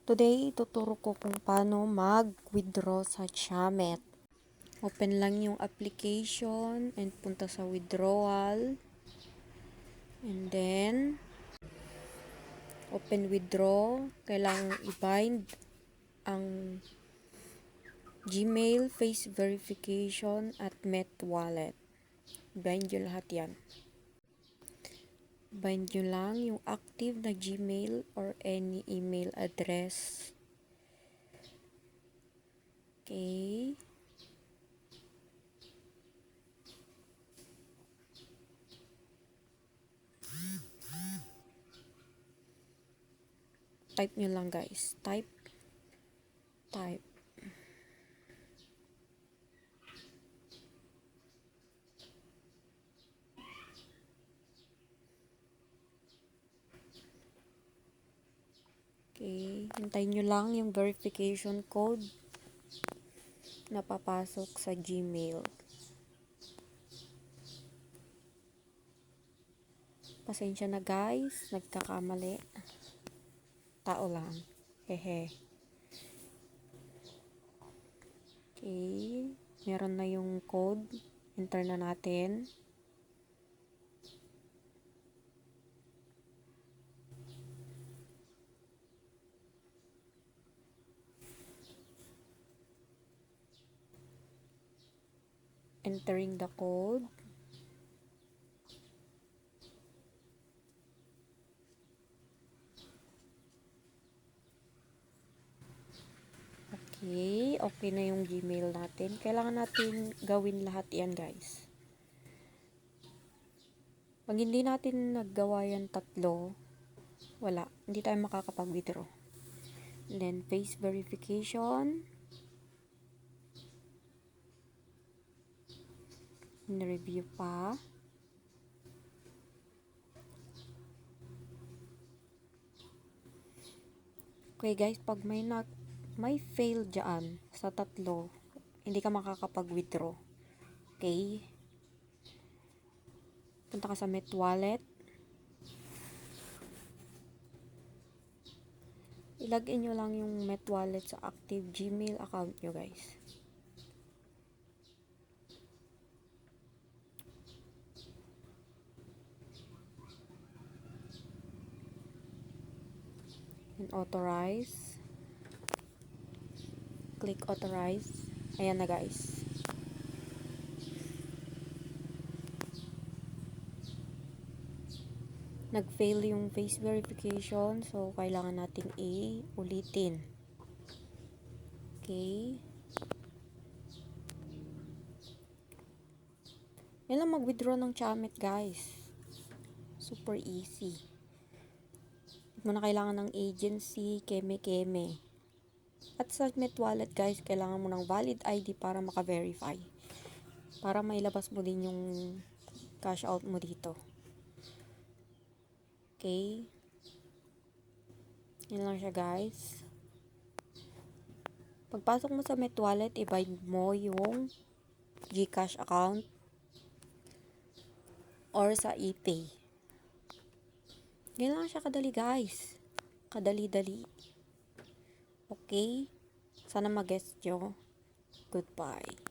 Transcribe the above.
Today, tuturo ko kung paano mag-withdraw sa Chamet. Open lang yung application and punta sa withdrawal. And then, open withdraw. Kailangan i-bind ang Gmail, face verification, at Met Wallet. Bind nyo lahat yan. Bind nyo lang yung active na Gmail or any email address. Okay. Type nyo lang guys. Type. Okay. Hintayin nyo lang yung verification code na papasok sa Gmail. Pasensya na guys. Nagkakamali. Tao lang. Hehe. Okay. Meron na yung code. Enter na natin. Entering the code. Okay na yung Gmail natin. Kailangan natin gawin lahat yan guys. Pag hindi natin naggawa yan tatlo, wala. Hindi tayo makakapag-withdraw. And then, face verification. In-review pa. Okay guys, pag may fail dyan sa tatlo, hindi ka makakapag-withdraw. Okay? Punta ka sa Met Wallet. Ilagin nyo lang yung Met Wallet sa active Gmail account nyo guys. And authorize. Click authorize. Ayan na guys. Nag-fail yung face verification. So, kailangan natin ulitin. Okay. Yan lang mag-withdraw ng Chamet guys. Super easy. Hindi mo na kailangan ng agency, keme-keme. At sa Met Wallet guys, kailangan mo ng valid ID para maka-verify. Para mailabas mo din yung cash out mo dito. Okay. Yan lang siya guys. Pagpasok mo sa Met Wallet, i-bind mo yung GCash account or sa ePay. Yan lang siya kadali guys. Kadali-dali. Okay? Sana mag-guess nyo. Goodbye.